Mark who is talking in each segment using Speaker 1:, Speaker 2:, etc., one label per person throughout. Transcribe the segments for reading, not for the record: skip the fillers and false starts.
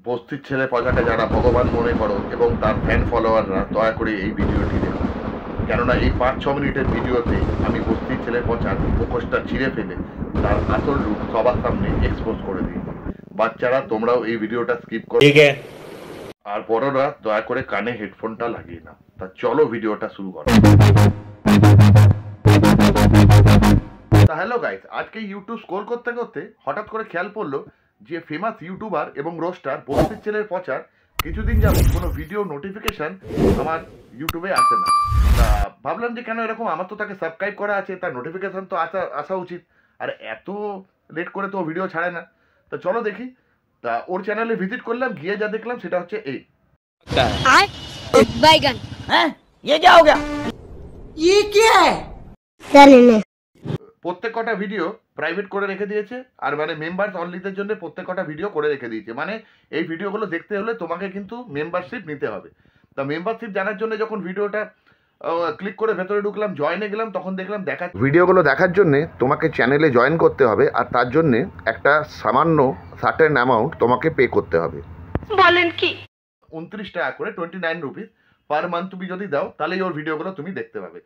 Speaker 1: বস্তির ছেলে পজাকে যারা ভগবান মনে করো এবং তার ফ্যান ফলোয়াররা দয়া করে এই ভিডিওটি দেখো, কেননা এই 5-6 মিনিটের ভিডিওতে আমি বস্তির ছেলে পচার মুখোশটা ছিঁড়ে ফেলে তার আসল রূপ সবার সামনে এক্সপোজ করে দিয়েছি। বাচ্চারা তোমরাও এই ভিডিওটা স্কিপ করো, আর বড়রা দয়া করে কানে হেডফোনটা লাগিয়ে নাও। তা চলো ভিডিওটা শুরু করো। হ্যালো গাইস, আজকে ইউটিউব স্ক্রল করতে করতে হঠাৎ করে খেয়াল পড়লো যে ফেমাস ইউটিউবার এবং রোস্টার বস্তির ছেলের পচার কিছুদিন যাবত কোনো ভিডিও নোটিফিকেশন আমার ইউটিউবে আসে না। তা ভাবলাম যে কেন এরকম, আমার তো তাকে সাবস্ক্রাইব করা আছে, তার নোটিফিকেশন তো আসা উচিত, আর এত লেট করে তো ভিডিও ছাড়ে না। তা চলো দেখি। তা ওর চ্যানেলে ভিজিট করলাম, গিয়ে যা দেখলাম সেটা হচ্ছে এই
Speaker 2: बैगन।
Speaker 3: हैं? ये क्या हो गया? ये क्या है?
Speaker 1: প্রত্যেক কটা ভিডিও প্রাইভেট করে রেখে দিয়েছে, আর মানে মেম্বার্স অনলিদের জন্য প্রত্যেক কটা ভিডিও করে রেখে দিয়েছে। মানে এই ভিডিওগুলো দেখতে হলে তোমাকে কিন্তু মেম্বারশিপ নিতে হবে। তা মেম্বারশিপ জানার জন্য যখন ভিডিওটা ক্লিক করে ভেতরে ঢুকলাম, জয়েনে গেলাম, তখন দেখলাম ভিডিওগুলো দেখার জন্যে তোমাকে চ্যানেলে জয়েন করতে হবে, আর তার জন্যে একটা সামান্য সার্টেন অ্যামাউন্ট তোমাকে পে করতে হবে।
Speaker 2: বলেন কি?
Speaker 1: 29 টাকা করে, 29 রুপিস পার মান্থ তুমি যদি দাও তাহলেই ওর ভিডিওগুলো তুমি দেখতে পাবে।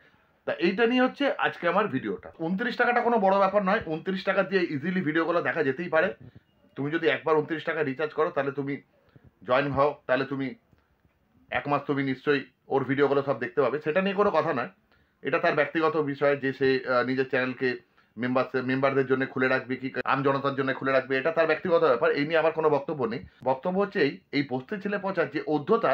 Speaker 1: তা এইটা নিয়ে হচ্ছে আজকে আমার ভিডিওটা। 29 টাকাটা কোনো বড় ব্যাপার নয়, 29 টাকা দিয়ে ইজিলি ভিডিওগুলো দেখা যেতেই পারে। তুমি যদি একবার 29 টাকা রিচার্জ করো, তাহলে তুমি জয়েন হও, তাহলে তুমি এক মাস তুমি নিশ্চয়ই ওর ভিডিওগুলো সব দেখতে পাবে। সেটা নিয়ে কোনো কথা নয়, এটা তার ব্যক্তিগত বিষয় যে সে নিজের চ্যানেলকে মেম্বারদের জন্য খুলে রাখবে কি আম জনতার জন্য খুলে রাখবে, এটা তার ব্যক্তিগত ব্যাপার। এই নিয়ে আমার কোনো বক্তব্য নেই। বক্তব্য হচ্ছে এই বস্তির ছেলে পচার যে অধ্যতা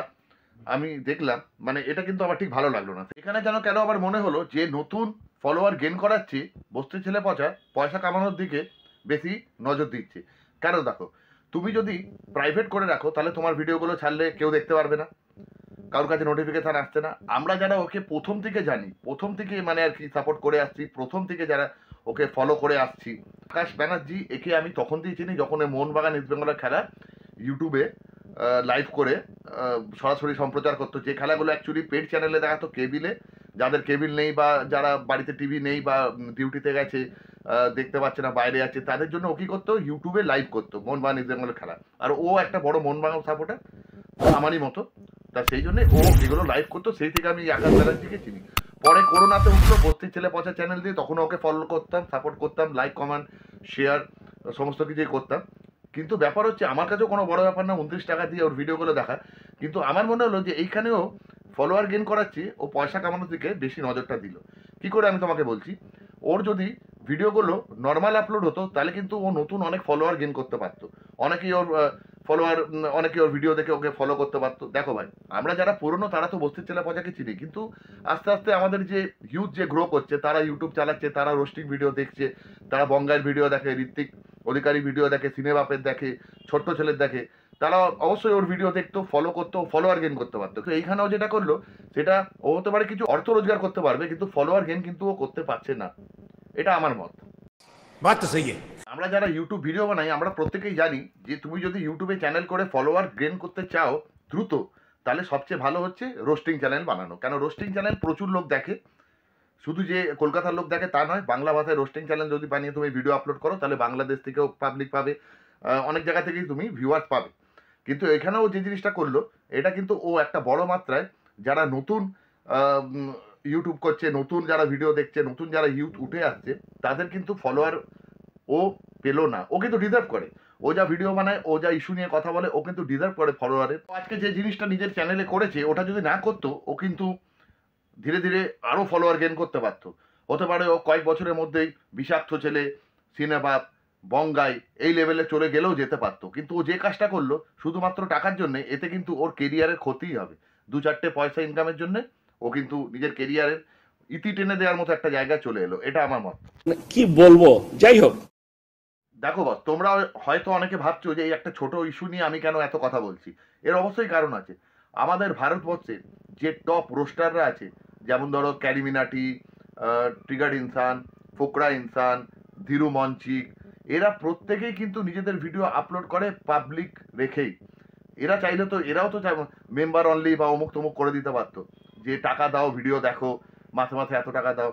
Speaker 1: আমি দেখলাম, মানে এটা কিন্তু আমার ঠিক ভালো লাগলো না। এখানে যেন কেন আমার মনে হলো যে নতুন ফলোয়ার গেইন করাচ্ছি বস্তির ছেলে পচা পয়সা কামানোর দিকে বেশি নজর দিচ্ছে। কেন দেখো, তুমি যদি প্রাইভেট করে রাখো তাহলে তোমার ভিডিওগুলো ছাড়লে কেউ দেখতে পারবে না, কারোর কাছে নোটিফিকেশন আসছে না। আমরা যারা ওকে প্রথম থেকে জানি, প্রথম থেকে মানে আর কি সাপোর্ট করে আসছি, প্রথম থেকে যারা ওকে ফলো করে আসছি, আকাশ ব্যানার্জি একে আমি তখন দিয়ে চিনি যখন মোহনবাগান ইস্ট বেঙ্গলের খেলা ইউটিউবে লাইভ করে সরাসরি সম্প্রচার করতো। যে খেলাগুলো অ্যাকচুয়ালি পেড চ্যানেলে দেখাতো, কেবিলে যাদের কেবিল নেই বা যারা বাড়িতে টিভি নেই বা ডিউটিতে গেছে দেখতে পাচ্ছে না, বাইরে আছে, তাদের জন্য ও কী করতো, ইউটিউবে লাইভ করতো মোহনবাগান ইস্ট বেঙ্গলের খেলা। আর ও একটা বড় মোহনবাগান সাপোর্টার আমারই মতো, তা সেই জন্যে ও এগুলো লাইভ করতো। সেই থেকে আমি আকাশ ব্যানার্জিকে চিনি। পরে করোনাতে উঠলো বস্তির ছেলে পচা চ্যানেল দিয়ে, তখন ওকে ফলো করতাম, সাপোর্ট করতাম, লাইক কমেন্ট শেয়ার সমস্ত কিছুই করতাম। কিন্তু ব্যাপার হচ্ছে আমার কাছেও কোনো বড় ব্যাপার না 29 টাকা দিয়ে ওর ভিডিওগুলো দেখা, কিন্তু আমার মনে হলো যে এইখানেও ফলোয়ার গেইন করাচ্ছি, ও পয়সা কামানোর দিকে বেশি নজরটা দিল। কি করে আমি তোমাকে বলছি, ওর যদি ভিডিওগুলো নর্মাল আপলোড হতো তাহলে কিন্তু ও নতুন অনেক ফলোয়ার গেইন করতে পারতো, অনেকেই ওর ফলোয়ার, অনেকে ওর ভিডিও দেখে ওকে ফলো করতে পারতো। দেখো ভাই, আমরা যারা পুরনো তারা তো বস্তির ছেলে পচাকে চিনি, কিন্তু আস্তে আস্তে আমাদের যে ইউথ যে গ্রো করছে, তারা ইউটিউব চালাচ্ছে, তারা রোস্টিং ভিডিও দেখছে, তারা বঙ্গাইয়ের ভিডিও দেখে, ঋত্বিক অধিকারী ভিডিও দেখে, সিনেবাপের দেখে, ছোট্ট ছেলের দেখে, তারা অবশ্যই ওর ভিডিও দেখতো, ফলো করতো, ফলোয়ার গেইন করতে পারতো। তো এইখানেও যেটা করলো সেটা ও হতে পারে কিছু অর্থ রোজগার করতে পারবে, কিন্তু ফলোয়ার গেইন কিন্তু ও করতে পারছে না, এটা আমার মত।
Speaker 3: बात तो सही है।
Speaker 1: আমরা যারা ইউটিউব ভিডিও বানাই আমরা প্রত্যেকেই জানি যে তুমি যদি ইউটিউবে চ্যানেল করে ফলোয়ার গেইন করতে চাও দ্রুত, তাহলে সবচেয়ে ভালো হচ্ছে রোস্টিং চ্যানেল বানানো। কেন রোস্টিং চ্যানেল প্রচুর লোক দেখে, শুধু যে কলকাতার লোক দেখে তা নয়, বাংলা ভাষায় রোস্টিং চ্যানেল যদি বানিয়ে তুমি ভিডিও আপলোড করো তাহলে বাংলাদেশ থেকেও পাবলিক পাবে, অনেক জায়গা থেকেই তুমি ভিউয়ার্স পাবে। কিন্তু এখানেও যে জিনিসটা করলো, এটা কিন্তু ও একটা বড় মাত্রায় যারা নতুন ইউটিউব করছে, নতুন যারা ভিডিও দেখছে, নতুন যারা ইউথ উঠে আসছে, তাদের কিন্তু ফলোয়ার ও পেলো না। ও কিন্তু ডিজার্ভ করে, ও যা ভিডিও বানায়, ও যা ইস্যু নিয়ে কথা বলে, ও কিন্তু ডিজার্ভ করে ফলোয়ারের। আজকে যে জিনিসটা নিজের চ্যানেলে করেছে, ওটা যদি না করতো ও কিন্তু ধীরে ধীরে আরও ফলোয়ার গেইন করতে পারতো। হতে পারে ও কয়েক বছরের মধ্যেই বিষাক্ত ছেলে, সিনেবাপ, বঙ্গাই এই লেভেলে চলে গেলেও যেতে পারতো। কিন্তু ও যে কাজটা করলো শুধুমাত্র টাকার জন্যে, এতে কিন্তু ওর কেরিয়ারের ক্ষতিই হবে। 2-4টে পয়সা ইনকামের জন্যে ও কিন্তু নিজের কেরিয়ারের ইতি টেনে দেওয়ার মতো একটা জায়গায় চলে এলো, এটা আমার মত।
Speaker 4: কি বলবো, যাই হোক।
Speaker 1: দেখো বস, তোমরা হয়তো অনেকে ভাবছো যে এই একটা ছোট ইস্যু নিয়ে আমি কেন এত কথা বলছি। এর অবশ্যই কারণ আছে। আমাদের ভারতবর্ষে যে টপ রোস্টাররা আছে, যেমন ধরো ক্যারিমিনাটি, ট্রিগার্ড ইনসান, ফোকরা ইনসান, ধীরু মঞ্চিক, এরা প্রত্যেকেই কিন্তু নিজেদের ভিডিও আপলোড করে পাবলিক রেখেই। এরা চাইলে তো এরাও তো মেম্বার অনলি বা অমুক তমুক করে দিতে পারতো, যে টাকা দাও ভিডিও দেখো, মাসে মাসে এত টাকা দাও,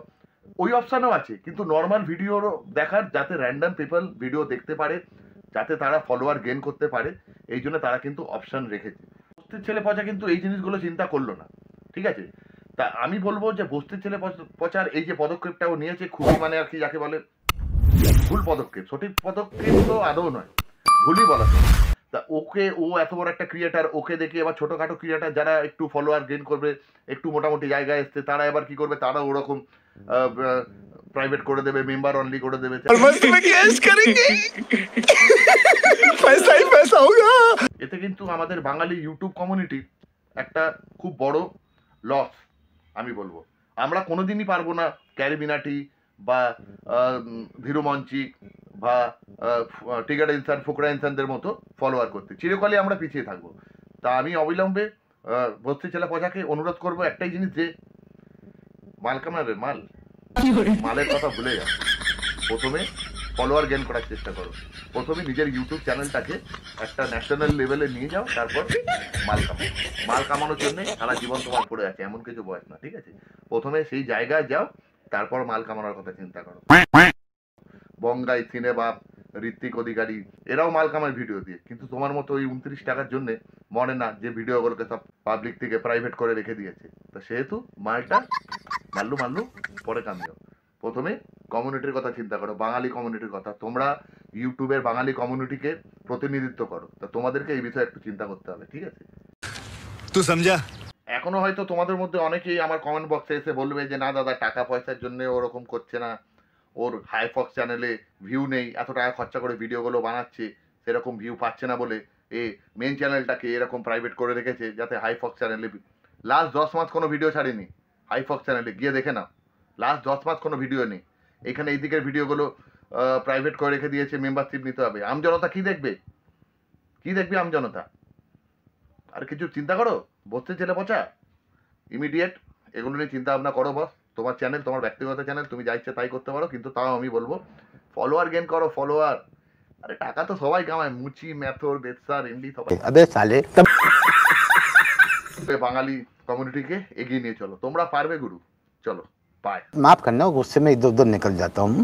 Speaker 1: ওই অপশানও আছে। কিন্তু নর্মাল ভিডিও দেখার, যাতে র্যান্ডম পিপল ভিডিও দেখতে পারে, যাতে তারা ফলোয়ার গেইন করতে পারে, এই জন্য তারা কিন্তু অপশন রেখেছে। বস্তির ছেলে পচা কিন্তু এই জিনিসগুলো চিন্তা করলো না, ঠিক আছে। তা আমি বলবো যে বস্তির ছেলে পচার এই যে পদক্ষেপটা ও নিয়েছে, খুবই মানে আর কি যাকে বলে ভুল পদক্ষেপ। সঠিক পদক্ষেপ তো আদৌ নয়, ভুলই বলা যায়। তা ওকে, ও এত বড় একটা ক্রিয়েটার, ওকে দেখে এবার ছোটখাটো ক্রিয়েটার যারা একটু ফলোয়ার গেইন করবে, একটু মোটামুটি জায়গায় এসছে, তারা এবার কি করবে, তারা ওরকম প্রাইভেট করে দেবে, মেম্বার অনলি করে দেবে। এতে কিন্তু আমাদের বাঙালি ইউটিউব কমিউনিটি একটা খুব বড় লস আমি বলবো। আমরা কোনোদিনই পারবো না ক্যারিমিনাটি বা ধীরু মঞ্চিক বা টিগার ইনসান, ফোকরা ইনসানদের মতো ফলোয়ার করতে, চিরকালই আমরা পিছিয়ে থাকবো। তা আমি অবিলম্বে বস্তি ছেলে পচাকে অনুরোধ করবো একটাই জিনিস, যে মাল কামাবে, মালের কথা ভুলে যাও। প্রথমে ফলোয়ার গেইন করার চেষ্টা করো, প্রথমে নিজের ইউটিউব চ্যানেলটাকে একটা ন্যাশনাল লেভেলে নিয়ে যাও, তারপর মাল কামানোর জন্য সারা জীবন তোমার পড়ে আছে, এমন কিছু বয়স না, ঠিক আছে। প্রথমে সেই জায়গায় যাও, তারপর মাল কামানোর কথা চিন্তা করো। বঙ্গাই, সিনেবাব, ঋত্বিক অধিকারী এরাও মাল কামায় ভিডিও দিয়ে, কিন্তু তোমার মতো ওই 29 টাকার জন্য মনে না যে ভিডিওগুলোকে সব পাবলিক থেকে প্রাইভেট করে রেখে দিয়েছে। তো সেহেতু মালটা মাল্লু পরে কামিও। প্রথমে কমিউনিটির কথা চিন্তা করো, বাঙালি কমিউনিটির কথা। তোমরা ইউটিউবের বাঙালি কমিউনিটিকে প্রতিনিধিত্ব করো, তো তোমাদেরকে এই বিষয়ে একটু চিন্তা করতে হবে, ঠিক আছে।
Speaker 2: তুই সমঝা?
Speaker 1: এখনো হয়তো তোমাদের মধ্যে অনেকেই আমার কমেন্ট বক্সে এসে বলবে যে না দাদা, টাকা পয়সার জন্য ওরকম করছে না, ওর হাইফক্স চ্যানেলে ভিউ নেই, এত টাকা খরচা করে ভিডিওগুলো বানাচ্ছে, সেরকম ভিউ পাচ্ছে না বলে এ মেন চ্যানেলটাকে এরকম প্রাইভেট করে রেখেছে, যাতে হাইফক্স চ্যানেলে লাস্ট 10 মাস কোনো ভিডিও ছাড়েনি। হাইফক্স চ্যানেলে গিয়ে দেখে নাও, লাস্ট 10 মাস কোনো ভিডিও নেই। এখানে এই দিকের ভিডিওগুলো প্রাইভেট করে রেখে দিয়েছে, মেম্বারশিপ নিতে হবে। আমজনতা কি দেখবে, কি দেখবে আমজনতা? আর কিছু চিন্তা করো, বসতে ছেলে পচা, ইমিডিয়েট এগুলো নিয়ে চিন্তা ভাবনা করো বস। তোমার চ্যানেল, তোমার ব্যক্তিগত চ্যানেল, তুমি যা ইচ্ছে তাই করতে পারো, কিন্তু তাও আমি বলবো ফলোয়ার গেইন করো, ফলোয়ার। আরে টাকা তো সবাই কামায়, মুচি, ম্যাথর, বেতসার, এমডি সবাই।
Speaker 3: अबे साले
Speaker 1: বাঙালি কমিউনিটিকে এগিয়ে নিয়ে চলো, তোমরা পারবে গুরু। চলো, বাই।
Speaker 3: माफ करना, गुस्से में इधर उधर निकल जाता हूँ।